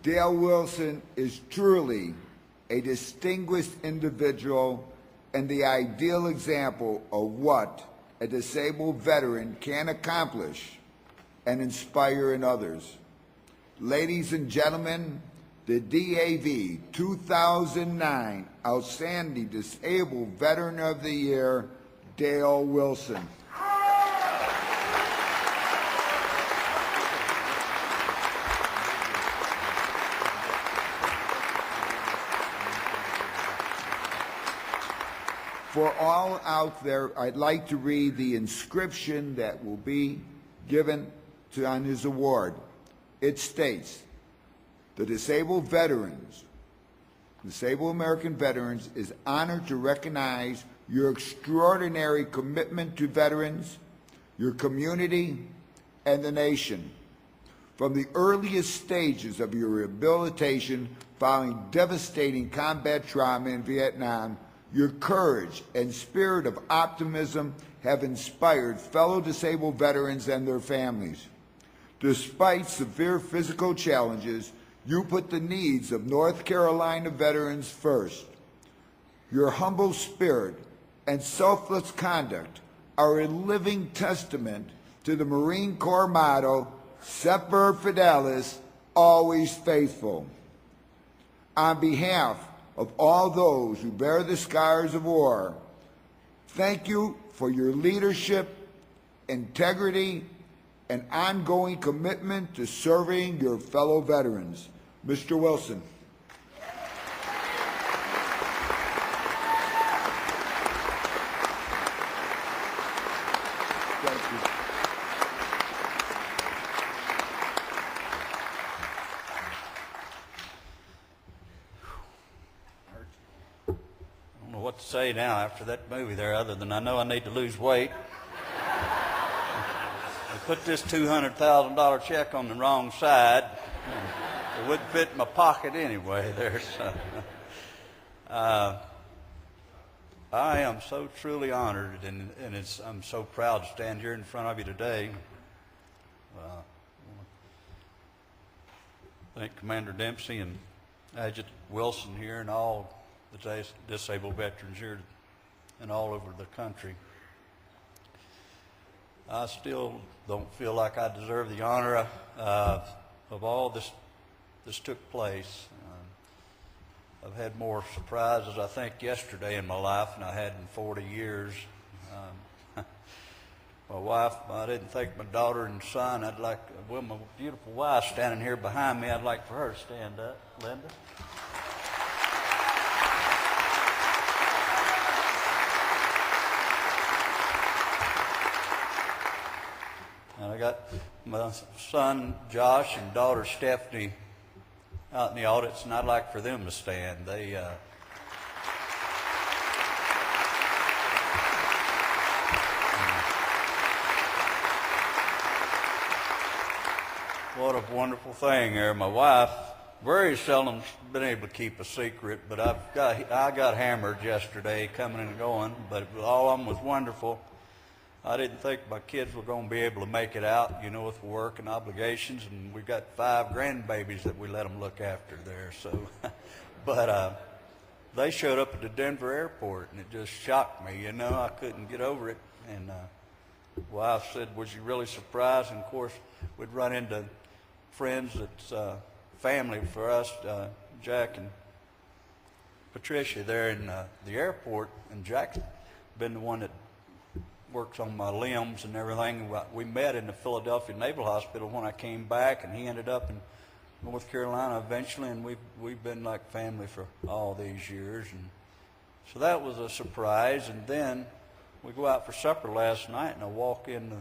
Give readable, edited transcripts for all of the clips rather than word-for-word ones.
Dale Wilson is truly a distinguished individual and the ideal example of what a disabled veteran can accomplish and inspire in others. Ladies and gentlemen, the DAV 2009 Outstanding Disabled Veteran of the Year, Dale Wilson. For all out there, I'd like to read the inscription that will be given on his award. It states, the disabled American veterans is honored to recognize your extraordinary commitment to veterans, your community, and the nation. From the earliest stages of your rehabilitation following devastating combat trauma in Vietnam, your courage and spirit of optimism have inspired fellow disabled veterans and their families. Despite severe physical challenges, you put the needs of North Carolina veterans first. Your humble spirit and selfless conduct are a living testament to the Marine Corps motto, Semper Fidelis, always faithful. On behalf of all those who bear the scars of war, thank you for your leadership, integrity, and ongoing commitment to serving your fellow veterans. Mr. Wilson. Thank you. I don't know what to say now after that movie there, other than I know I need to lose weight. I put this $200,000 check on the wrong side. It wouldn't fit in my pocket anyway there. So. I am so truly honored, and I'm so proud to stand here in front of you today. I want to thank Commander Dempsey and Adjutant Wilson here and all the disabled veterans here and all over the country. I still don't feel like I deserve the honor of all this took place. I've had more surprises, I think, yesterday in my life than I had in 40 years. My wife, I didn't think my daughter and son, my beautiful wife standing here behind me, I'd like for her to stand up. Linda? And I got my son Josh and daughter Stephanie out in the audience, and I'd like for them to stand. What a wonderful thing there. My wife very seldom been able to keep a secret, but I got hammered yesterday coming and going, but all of them was wonderful. I didn't think my kids were going to be able to make it out, with work and obligations, and we've got 5 grandbabies that we let them look after there. So, but they showed up at the Denver airport, and it just shocked me. I couldn't get over it. And wife said, "Was you really surprised?" And of course, we'd run into friends that's family for us, Jack and Patricia, there in the airport, and Jack's been the one that works on my limbs and everything. We met in the Philadelphia Naval Hospital when I came back, and he ended up in North Carolina eventually, and we've been like family for all these years. And so that was a surprise. And then we go out for supper last night, and I walk in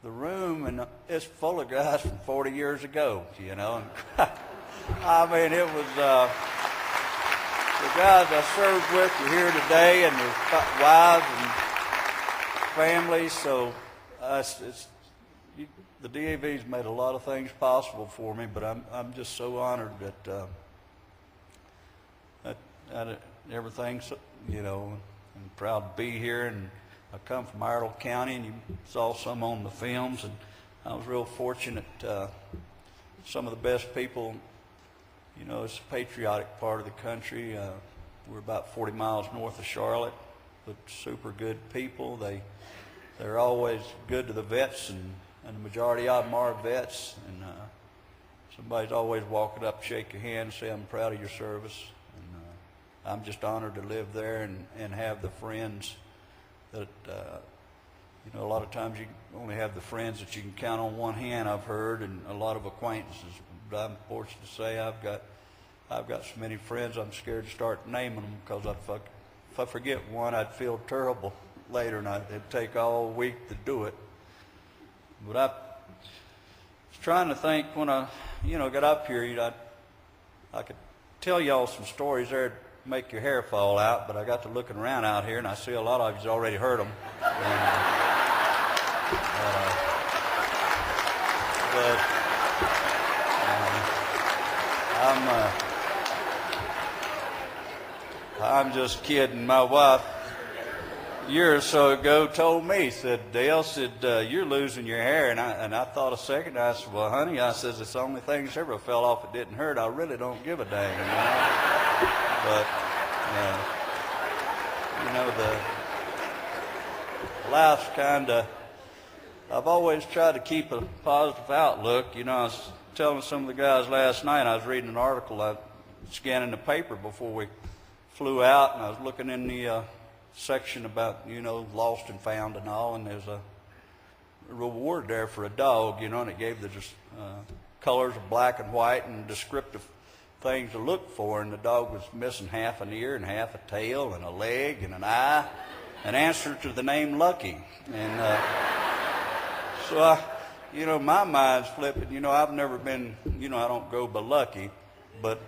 the room, and it's full of guys from 40 years ago, And I mean, it was the guys I served with are here today, and their wives and families. So the DAV's made a lot of things possible for me, but I'm just so honored that everything's, I'm proud to be here. And I come from Iredell County, and you saw some on the films, and I was real fortunate. Some of the best people You know, it's a patriotic part of the country. We're about 40 miles north of Charlotte, but super good people. They're always good to the vets, and the majority of them are vets. And somebody's always walking up, shake your hand, say, I'm proud of your service. And I'm just honored to live there and have the friends that, you know, a lot of times you only have the friends that you can count on one hand, I've heard, and a lot of acquaintances. But I'm fortunate to say I've got so many friends I'm scared to start naming them, because if I forget one, I'd feel terrible later, and it'd take all week to do it. But I was trying to think when I, you know, got up here, I could tell y'all some stories there to make your hair fall out, but I got to looking around out here, and I see a lot of you's already heard them. I'm just kidding. My wife, a year or so ago, told me, said, Dale, said, you're losing your hair. And I thought a second. I said, well, honey, I says, it's the only thing that's ever fell off it didn't hurt. I really don't give a dang. You know? But, you know, the life's kind of, I've always tried to keep a positive outlook. You know, I was telling some of the guys last night, I was reading an article, I was scanning the paper before we flew out, and I was looking in the section about, you know, lost and found and all, and there's a reward there for a dog, you know, and it gave the colors of black and white and descriptive things to look for, and the dog was missing half an ear and half a tail and a leg and an eye, an answer to the name Lucky. And so you know, my mind's flipping. You know, I've never been, you know, I don't go by lucky, but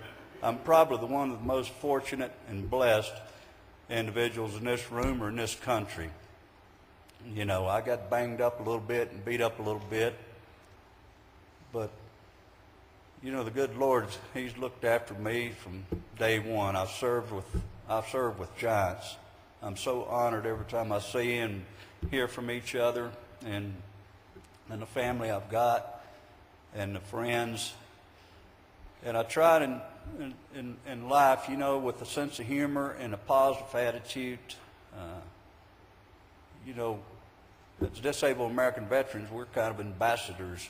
I'm probably the one of the most fortunate and blessed individuals in this room or in this country. You know, I got banged up a little bit and beat up a little bit, but, you know, the good Lord, He's looked after me from day one. I've served with giants. I'm so honored every time I see and hear from each other, and the family I've got, and the friends. And I tried in life, you know, with a sense of humor and a positive attitude. You know, as disabled American veterans, we're kind of ambassadors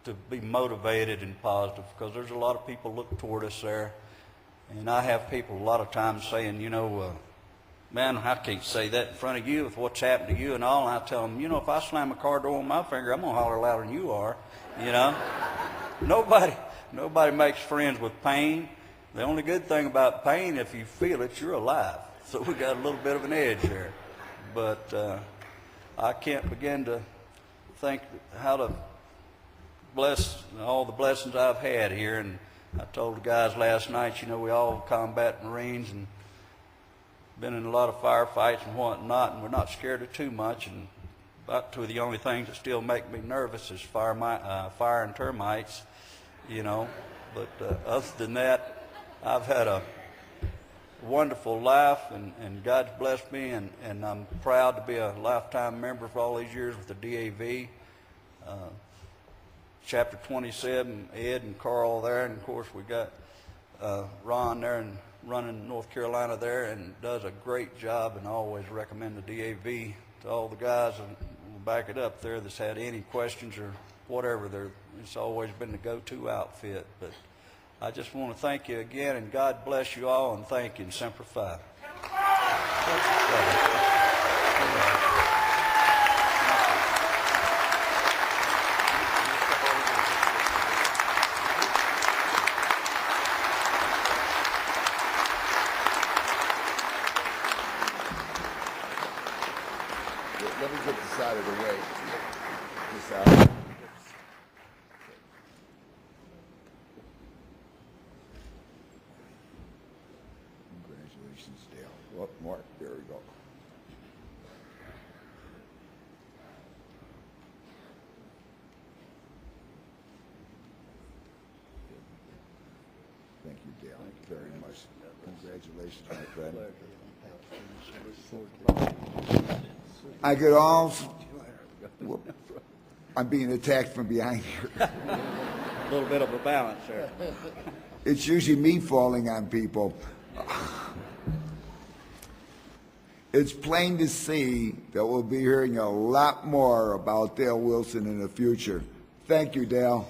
to be motivated and positive, because there's a lot of people look toward us there. And I have people a lot of times saying, you know, man, I can't say that in front of you with what's happened to you and all. And I tell them, you know, if I slam a car door on my finger, I'm going to holler louder than you are, you know. Nobody makes friends with pain. The only good thing about pain, if you feel it, you're alive. So we got a little bit of an edge there. But I can't begin to think how to bless all the blessings I've had here. And I told the guys last night, you know, we all combat Marines and been in a lot of firefights and whatnot, and we're not scared of too much. And about two of the only things that still make me nervous is fire and termites, you know. But other than that, I've had a wonderful life, and God's blessed me, and I'm proud to be a lifetime member for all these years with the DAV. Chapter 27, Ed and Carl there, and of course we got Ron there and running North Carolina there, and does a great job, and I always recommend the DAV to all the guys, and we'll back it up there that's had any questions or whatever. It's always been the go-to outfit. But I just want to thank you again, and God bless you all, and thank you, and Semper Fi. Let me get this out of the way. This out. Congratulations, Dale. Well, Mark, there we go. Thank you, Dale, very much. Congratulations, my friend. I could also, I'm being attacked from behind here. a little bit of a balance there. It's usually me falling on people. It's plain to see that we'll be hearing a lot more about Dale Wilson in the future. Thank you, Dale.